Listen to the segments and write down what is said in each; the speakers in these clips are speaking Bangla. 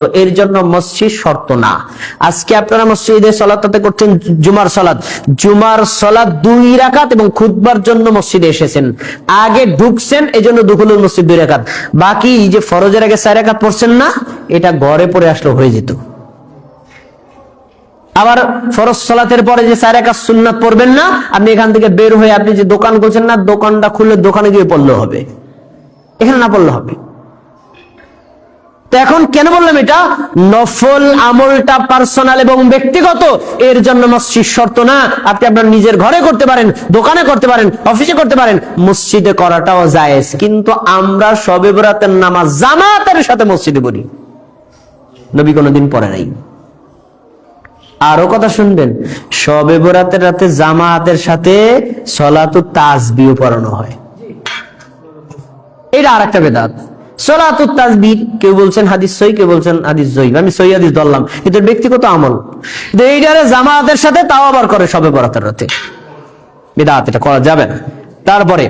এর জন্য মসজিদ শর্ত না। আজকে আপনারা মসজিদে সালাত আদায় করছেন, জুমার সালাত 2 রাকাত এবং খুতবার জন্য মসজিদে এসেছেন, আগে ঢুকছেন এজন্য দুখুলুল মসজিদ 2 রাকাত, বাকি যে ফরজের আগে 4 রাকাত পড়ছেন না, এটা ঘরে পড়ে আসলে হয়ে যেত। আবার ফরজ সালাতের পরে যে 4 রাকাত সুন্নাত পড়বেন না, আপনি এখান থেকে বের হয়ে আপনি যে দোকান করছেন না, দোকানটা খুলে দোকানে গিয়ে পড়লে হবে, এখানে না পড়লে হবে। তো এখন কেন বললাম এটা? নফল আমলটা পার্সোনাল এবং ব্যক্তিগত, এর জন্য মসজিদ শর্ত না। আপনি আপনার নিজের ঘরে করতে পারেন, দোকানে করতে পারেন, অফিসে করতে পারেন, মসজিদে করাটাও জায়েজ। কিন্তু আমরা শবে বরাতের নামাজ জামাতের সাথে মসজিদে পড়ি, নবী কোনোদিন পড়ে নাই। আরো কথা শুনবেন, শবে বরাতের রাতে জামাতের সাথে সলাতুত তাসবিহ পড়ানো হয়, এটা আরেকটা বেদাত। সলাতুত তাসবিহ কেউ বলছেন হাদিস সহিহ, কেউ বলছেন হাদিস জয়ীফ, আমি সহিহ হাদিস ধরলাম, কিন্তু ব্যক্তিগত আমল এইটারে জামাতের সাথে তাও আবার করে শবে বরাতের রাতে, বিদআত, এটা করা যাবে না। তারপরে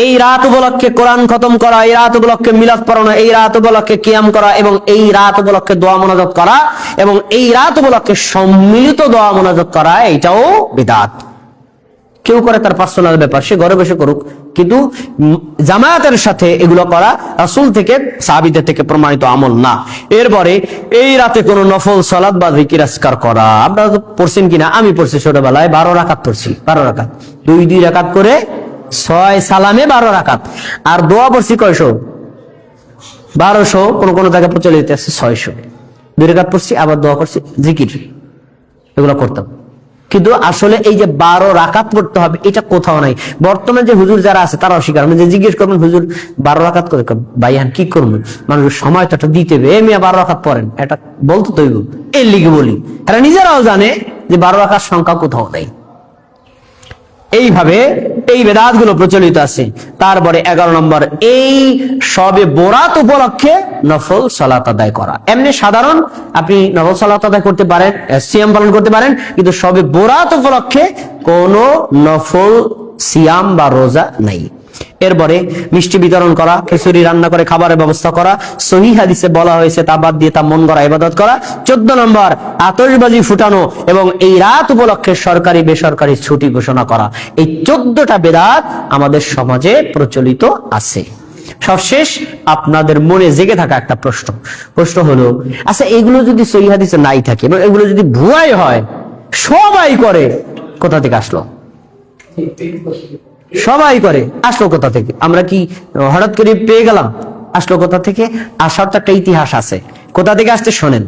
এই রাত উপলক্ষে কোরআন খতম করা, এই রাত উপলক্ষে মিলাদ পড়ানো, এই রাত উপলক্ষে কিয়াম করা, এবং এই রাত উপলক্ষে দোয়া মোনাজাত করা, এবং এই রাত উপলক্ষে সম্মিলিত দোয়া মোনাজাত করা, এটাও বিদআত। কেউ করে তার পার্সোনাল ব্যাপার, সে ঘরে বসে করুক, কিন্তু জামায়াতের সাথে এগুলো করা রাসূল থেকে, সাহাবীদের থেকে প্রমাণিত আমল না। এরপরে এই রাতে কোনো নফল সালাত বা জিকির আজকার করা, আপনারা তো পড়ছেন কিনা, আমি পড়ছি ছোটবেলায় 12 রাকাত পড়ছি, 12 রাকাত, 2 রাকাত করে 6 সালামে 12 রাকাত, আর দোয়া পড়ছি কয়শো, 1200, কোন জায়গায় প্রচলিত আছে 600, 2 রাকাত পড়ছি, আবার দোয়া করছি, জিকির, এগুলো করতাম। কিন্তু আসলে এই যে 12 রাকাত পড়তে হবে, এটা কোথাও নাই। বর্তমানে যে হুজুর যারা আছে তারা অস্বীকার, যে জিজ্ঞেস করবেন হুজুর 12 রাকাত করে, ভাইয়ান কি করবেন, মানুষের সময়টা দিতে হবে, মিয়া 12 রাকাত পড়েন, এটা বলতো তো এর লিগে বলি, এরা নিজেরাও জানে যে 12 রাকাত সংখ্যা কোথাও নাই। এইভাবে এই বেদাত গুলো প্রচলিত আছে। তারপরে 11 নম্বর, এই শবে বরাত উপলক্ষে নফল সালাত আদায় করা। এমনি সাধারণ আপনি নফল সালাত আদায় করতে পারেন, সিয়াম পালন করতে পারেন, কিন্তু শবে বরাত উপলক্ষে কোনো নফল সিয়াম বা রোজা নাই। এরপরে মিষ্টি বিতরণ করা, খিচুড়ি রান্না করে খাবারের ব্যবস্থা করা, সহিহ হাদিসে বলা হয়েছে তা বাদ দিয়ে তা মন গড়া ইবাদত করা। 14 নম্বর, আতশবাজি ফুটানো এবং এই রাত উপলক্ষে সরকারি বেসরকারি ছুটি ঘোষণা করা। এই 14টা বেদাত আমাদের সমাজে প্রচলিত আছে। সবশেষ আপনাদের মনে জেগে থাকা একটা প্রশ্ন হলো, আচ্ছা এগুলো যদি সহিহ হাদিসে নাই থাকে এবং এগুলো যদি ভুয়াই হয়, সবাই করে, কোথা থেকে আসলো? সবাই করে, আসলো কোথা থেকে? আমরা কি হঠাৎ করে পেয়ে গেলাম? আসলো কোথা থেকে? আসার তো একটা ইতিহাস আছে। কোথা থেকে আসতে শোনেন।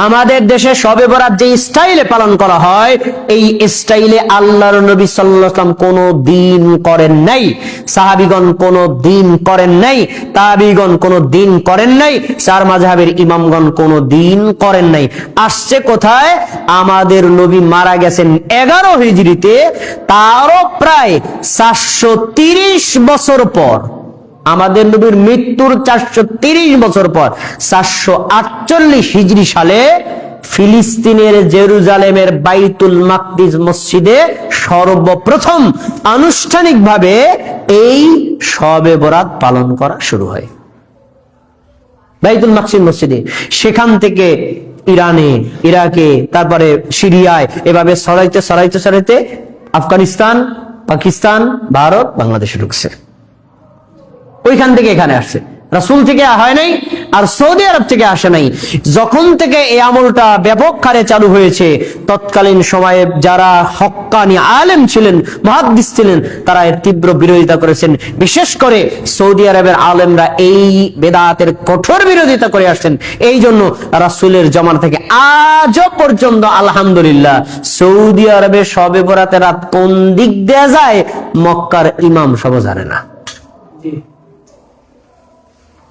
আমাদের দেশে শবে বরাত যে স্টাইলে পালন করা হয়, এই স্টাইলে আল্লাহর নবী সাল্লাল্লাহু আলাইহি ওয়াসাল্লাম কোনো দিন করেন নাই, সাহাবীগণ কোনো দিন করেন নাই, তাবিঈগণ কোনো দিন করেন নাই, চার মাযহাবের ইমামগণ কোনো দিন করেন নাই। আসছে কোথায়? আমাদের নবী মারা গেছেন 11 হিজরিতে, তারও প্রায় 430 বছর পর, আমাদের নবীর মৃত্যুর 430 বছর পর 448 হিজরি সালে ফিলিস্তিনের জেরুজালেমের বাইতুল মাকদিস মসজিদে সর্বপ্রথম আনুষ্ঠানিকভাবে এই শবে বরাত পালন করা শুরু হয়, বাইতুল মাকদিস মসজিদে। সেখান থেকে ইরানে, ইরাকে, তারপরে সিরিয়ায়, এভাবে ছড়াইতে আফগানিস্তান, পাকিস্তান, ভারত, বাংলাদেশে ঢুকছে। ওইখান থেকে এখানে আসছে, রাসূল থেকে হয় নাই, আর সৌদি আরব থেকে আসে নাই। যখন থেকে এই আমলটা ব্যাপক হারে চালু হয়েছে, তৎকালীন সময়ে যারা হক্কানি আলেম ছিলেন, মুহাদ্দিস ছিলেন, তারা এর তীব্র বিরোধিতা করেছেন। বিশেষ করে সৌদি আরবের আলেমরা এই বেদাতের কঠোর বিরোধিতা করে আসছেন। এই জন্য রাসূলের জামানা থেকে আজও পর্যন্ত আলহামদুলিল্লাহ সৌদি আরবে শবে বরাতের রাত কোন দিক দেয়া যায়, মক্কার ইমাম সব জানে না,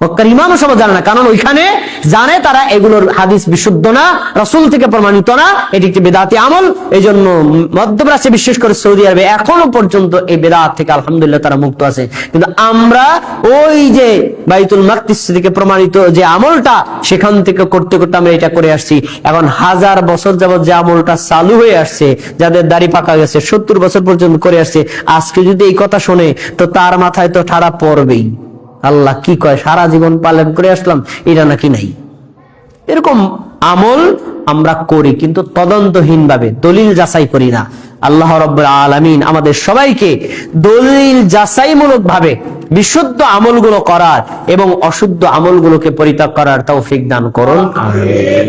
মক্কার ইমাম সব জানে না। কারণ ওইখানে জানে তারা এগুলোর হাদিস বিশুদ্ধ না, রাসূল থেকে প্রমাণিত না, এটি একটি বেদাতি আমল। এই জন্য মধ্যপ্রাচ্যে, বিশেষ করে সৌদি আরবে এখনো পর্যন্ত এই বেদাত থেকে আলহামদুলিল্লাহ তারা মুক্ত আছে। কিন্তু আমরা ওই যে বাইতুল মাকদিস থেকে প্রমাণিত যে আমলটা, সেখান থেকে করতে করতে আমরা এটা করে আসছি। এখন 1000 বছর যাবত যে আমলটা চালু হয়ে আসছে, যাদের দাড়ি পাকা গেছে 70 বছর পর্যন্ত করে আসছে, আজকে যদি এই কথা শোনে তো তার মাথায় তো ঠাড়া পড়বেই। আল্লাহ কি কয়, সারা জীবন পালন করে আসলাম, এটা নাকি নাই। এরকম আমল আমরা করি কিন্তু তদন্তহীন ভাবে, দলিল যাচাই করি না। আল্লাহ রাব্বুল আলামিন আমাদের সবাইকে দলিল যাচাইমূলক ভাবে বিশুদ্ধ আমলগুলো করার এবং অশুদ্ধ আমলগুলোকে পরিত্যাগ করার তৌফিক দান করুন। আমিন।